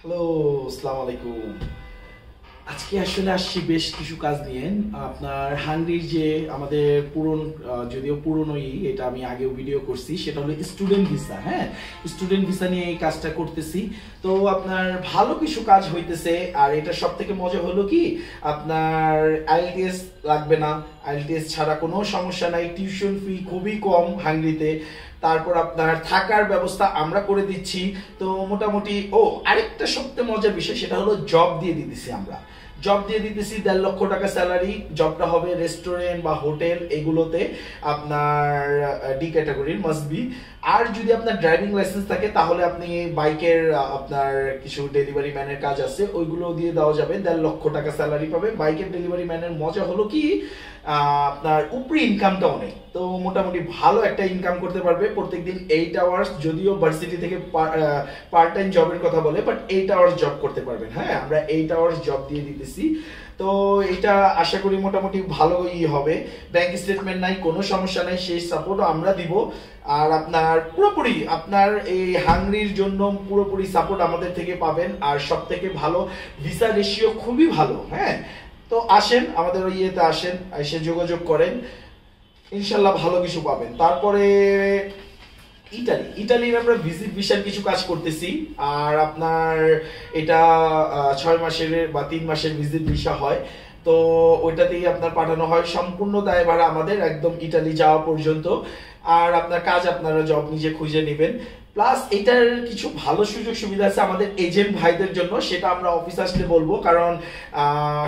Hello, আসসালামু আলাইকুম। আজকে আসলে আসছি বেশ কিছু কাজ নিয়ে। আপনার হাঙ্গরির যে আমাদের যদিও পুরনোই, এটা আমি আগেও ভিডিও করছি, সেটা হলো স্টুডেন্ট ভিসা। হ্যাঁ, স্টুডেন্ট ভিসা নিয়ে এই কাজটা করতেছি। তো আপনার ভালো কিছু কাজ হইতেছে। আর এটা সব থেকে মজা হলো কি, আপনার আইএলটিএস লাগবে না। আইএলটিএস ছাড়া কোনো সমস্যা নাই। টিউশন ফি খুবই কম হাঙ্গরিতে। তারপর আপনার থাকার ব্যবস্থা আমরা করে দিচ্ছি। তো মোটামুটি আরেকটা সবচেয়ে মজার বিষয়, সেটা হলো জব দিয়ে দিতেছি আমরা। জব দিয়ে দিতেছি 1.5 লক্ষ টাকা স্যালারি। জবটা হবে রেস্টুরেন্ট বা হোটেল এগুলোতে, আপনার ডি ক্যাটাগরির মাস্ট বি। আর যদি আপনার ড্রাইভিং লাইসেন্স থাকে তাহলে আপনি বাইকের আপনার কিছু ডেলিভারি ম্যানের কাজ আছে, ওইগুলো দিয়ে দেওয়া যাবে। 1.5 লক্ষ টাকা স্যালারি পাবে। বাইকের ডেলিভারি ম্যানের মজা হলো কি, আপনার উপরি ইনকামটা অনেক। তো মোটামুটি ভালো একটা ইনকাম করতে পারবে প্রত্যেকদিন 8 আওয়ার্স। যদিও ভার্সিটি থেকে পার্ট টাইম জবের কথা বলে, বাট 8 আওয়ার্স জব করতে পারবেন। হ্যাঁ, আমরা 8 আওয়ার্স জব দিয়ে দিতেছি। তো এটা আশা করি মোটামুটি ভালোই হবে। ব্যাংক স্টেটমেন্ট নাই, কোনো সমস্যা নাই, সেই সাপোর্টও আমরা দিব। আর আপনার পুরোপুরি আপনার এই হাঙ্গরির জন্য পুরোপুরি সাপোর্ট আমাদের থেকে পাবেন। আর সব থেকে ভালো ভিসা রেশিও খুবই ভালো। হ্যাঁ, তো আসেন আমাদের ওই ইয়েতে, আসেন, এসে যোগাযোগ করেন, ইনশাল্লাহ ভালো কিছু পাবেন। তারপরে ইটালির আমরা ভিজিট ভিসার কিছু কাজ করতেছি। আর আপনার এটা 6 মাসের বা 3 মাসের ভিজিট ভিসা হয়। তো ওইটাতেই আপনার পাঠানো হয়, সম্পূর্ণ দায়ভার আমাদের একদম ইটালি যাওয়া পর্যন্ত। আর আপনার কাজ আপনারা জব নিজে খুঁজে নেবেন। প্লাস এটার কিছু ভালো সুযোগ সুবিধা আছে আমাদের এজেন্ট ভাইদের জন্য, সেটা আমরা অফিস আসলে বলবো, কারণ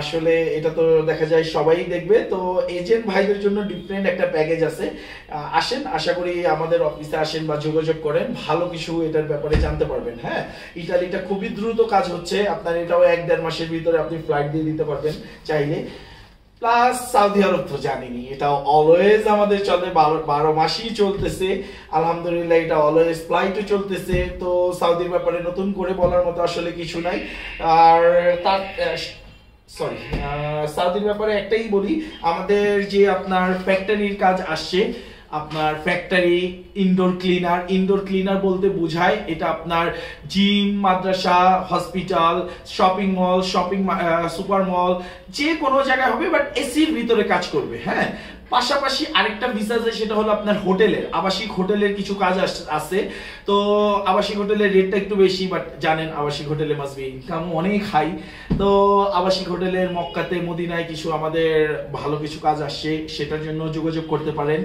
আসলে এটা তো দেখা যায় সবাই দেখবে। তো এজেন্ট ভাইদের জন্য ডিফারেন্ট একটা প্যাকেজ আছে। আসেন, আশা করি আমাদের অফিসে আসেন বা যোগাযোগ করেন, ভালো কিছু এটার ব্যাপারে জানতে পারবেন। হ্যাঁ, ইটালিটা খুবই দ্রুত কাজ হচ্ছে। আপনার এটাও 1-1.5 মাসের ভিতরে আপনি ফ্লাইট দিয়ে দিতে পারবেন চাইলে। প্লাস সৌদি আরব তো জানিনি, এটা অলওয়েজ আমাদের চলে, 12 মাসই চলতেছে আলহামদুলিল্লাহ। এটা অলওয়েজ ফ্লাইটও চলতেছে। তো সৌদির ব্যাপারে নতুন করে বলার মতো আসলে কিছু নাই। আর তার সৌদির ব্যাপারে একটাই বলি, আমাদের যে আপনার ফ্যাক্টরির কাজ আসছে, আপনার ফ্যাক্টরি ইনডোর ক্লিনার বলতে বোঝায় এটা আপনার জিম, মাদ্রাসা, hospital, shopping mall, super mall, যে কোনো জায়গায় হবে, বাট এসির ভিতরে কাজ করবে। হ্যাঁ, পাশাপাশি আরেকটা ভিসা আছে, সেটা হলো আপনার আবাসিক হোটেলের কিছু কাজ আছে। তো আবাসিক হোটেলের রেটটা একটু বেশি, বাট জানেন আবাসিক হোটেলে মাস্ট বি ইনকাম অনেক হাই। তো আবাসিক হোটেলের মক্কাতে, মদিনায় কিছু আমাদের ভালো কিছু কাজ আসছে, সেটার জন্য যোগাযোগ করতে পারেন।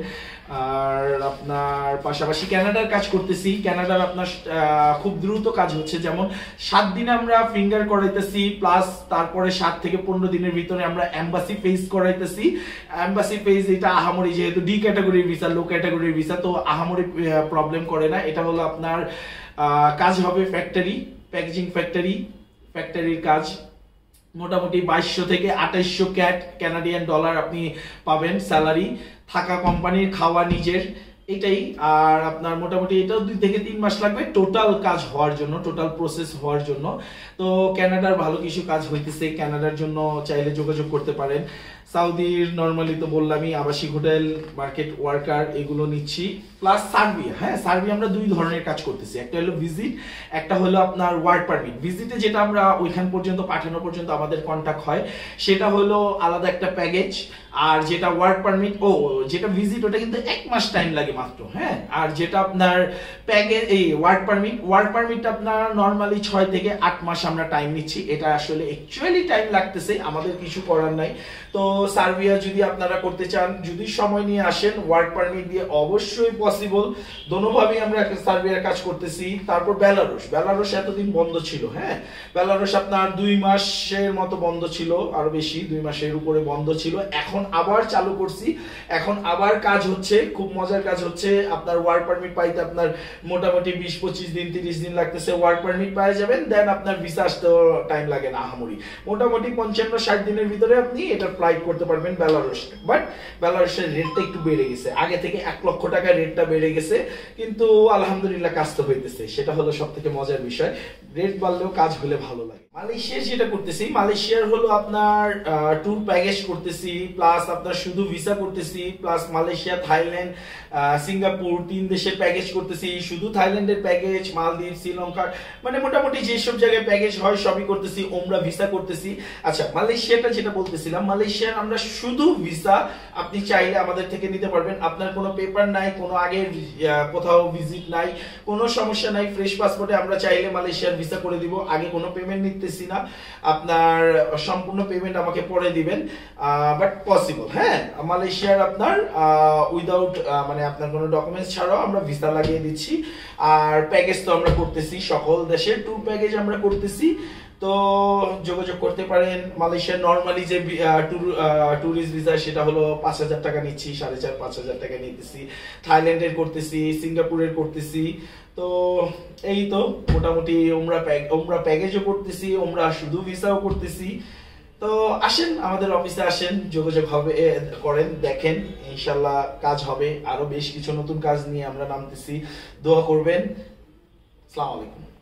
আর আপনার পাশাপাশি কানাডার কাজ করতেছি। কানাডার আপনার খুব দ্রুত কাজ হচ্ছে, যেমন 7 দিনে আমরা ফিঙ্গার করাইতেছি, প্লাস তারপরে 7 থেকে 15 দিনের ভিতরে আমরা এম্বাসি ফেস করাইতেছি। এম্বাসি ফেস এটা আহামরি, যেহেতু ডি ক্যাটাগরির ভিসা, লো ক্যাটাগরির ভিসা, তো আহামরি প্রবলেম করে না। এটা হলো আপনার কাজ হবে প্যাকেজিং ফ্যাক্টরির কাজ। মোটামুটি 2200 থেকে 2800 কানাডিয়ান ডলার আপনি পাবেন স্যালারি। থাকা কোম্পানির, খাওয়া নিজের, এটাই। আর আপনার মোটামুটি এটাও 2 থেকে 3 মাস লাগবে টোটাল কাজ হওয়ার জন্য, টোটাল প্রসেস হওয়ার জন্য। তো কানাডার ভালো কিছু কাজ হইতেছে, কানাডার জন্য চাইলে যোগাযোগ করতে পারেন। সৌদির নর্মালি তো বললামই, আবাসিক হোটেল, মার্কেট ওয়ার্কার এগুলো নিচ্ছি। Plus Serbia. হ্যাঁ, সার্বিয়া আমরা 2 ধরনের কাজ করতেছি, একটা হলো ভিজিট, একটা হলো আপনার ওয়ার্ক পারমিট। ভিজিটে যেটা আমরা ওইখান পর্যন্ত পাঠানো পর্যন্ত আমাদের কন্ট্যাক্ট হয়, সেটা হলো আলাদা একটা প্যাকেজ। আর যেটা ওয়ার্ক পারমিট, যেটা ভিজিট, ওটা কিন্তু 1 মাস টাইম লাগে মাত্র। হ্যাঁ, আর যেটা আপনার প্যাকেজ, এই ওয়ার্ক পারমিটটা আপনার নর্মালি 6 থেকে 8 মাস আমরা টাইম নিচ্ছি। এটা আসলে অ্যাকচুয়ালি টাইম লাগতেছে, আমাদের কিছু করার নাই। তো সার্বিয়া যদি আপনারা করতে চান, যদি সময় নিয়ে আসেন, ওয়ার্ক পারমিট দিয়ে অবশ্যই পসিবল। দোনোভাবেই আমরা সার্বিয়ার কাজ করতেছি। তারপর বেলারুশ এতদিন বন্ধ ছিল। হ্যাঁ, বেলারুশ আপনার 2 মাসের মতো বন্ধ ছিল, আরো বেশি, 2 মাসের উপরে বন্ধ ছিল। এখন আবার চালু করছি, এখন আবার কাজ হচ্ছে, খুব মজার কাজ হচ্ছে। আপনার ওয়ার্ক পারমিট পাইতে আপনার মোটামুটি 20-25 দিন, 30 দিন লাগতেছে, ওয়ার্ক পারমিট পেয়ে যাবেন। দেন আপনার ভিসা আসতেও টাইম লাগে না আহামরি, মোটামুটি 55-60 দিনের ভিতরে আপনি এটা ফ্লাইট করতে পারবেন বেলারুশ। বাট বেলারুশের রেটটা একটু বেড়ে গেছে, আগে থেকে 1 লক্ষ টাকা রেটটা বেড়ে গেছে, কিন্তু আলহামদুলিল্লাহ কাজ তো হইতেছে, সেটা হলো সব থেকে মজার বিষয়। রেট বাড়লেও কাজ হলে ভালো লাগে। মালয়েশিয়ার যেটা করতেছি, মালয়েশিয়ার হলো আপনার ট্যুর প্যাকেজ করতেছি, প্লাস আপনার শুধু ভিসা করতেছি, প্লাস মালয়েশিয়া, থাইল্যান্ড, সিঙ্গাপুর 3 দেশের প্যাকেজ করতেছি, শুধু থাইল্যান্ডের প্যাকেজ, মালদ্বীপ, শ্রীলঙ্কার, মানে মোটামুটি যেসব জায়গায় প্যাকেজ হয় সবই করতেছি, ওমরা ভিসা করতেছি। আচ্ছা, মালয়েশিয়াটা যেটা বলতেছিলাম, মালয়েশিয়ার আমরা শুধু ভিসা, আপনি চাইলে আমাদের থেকে নিতে পারবেন। আপনার কোনো পেপার নাই, কোনো আগের কোথাও ভিজিট নাই, কোনো সমস্যা নাই, ফ্রেশ পাসপোর্টে আমরা চাইলে মালয়েশিয়ার ভিসা করে দিব। আগে কোনো পেমেন্ট নিতেছি না, আপনার সম্পূর্ণ পেমেন্ট আমাকে পরে দিবেন, বাট পসিবল। হ্যাঁ, মালয়েশিয়ার আপনার উইদাউট মানে আপনার কোনো ডকুমেন্টস ছাড়াও আমরা ভিসা লাগিয়ে দিচ্ছি। আর প্যাকেজ তো আমরা করতেছি, সকল দেশের ট্যুর প্যাকেজ আমরা করতেছি। তো যোগাযোগ করতে পারেন। মালয়েশিয়ার নর্মালি যে ট্যুরিস্ট ভিসা সেটা হলো 5,000 টাকা নিচ্ছি, 4,500-5,000 টাকা নিতেছি। থাইল্যান্ডের করতেছি, সিঙ্গাপুরের করতেছি। তো এই তো মোটামুটি ওমরা প্যাকেজও করতেছি, ওমরা শুধু ভিসাও করতেছি। তো আসেন, আমাদের অফিসে আসেন, যোগাযোগ হবে, করেন, দেখেন, ইনশাল্লাহ কাজ হবে। আরো বেশ কিছু নতুন কাজ নিয়ে আমরা নামতেছি, দোয়া করবেন। আসসালামু আলাইকুম।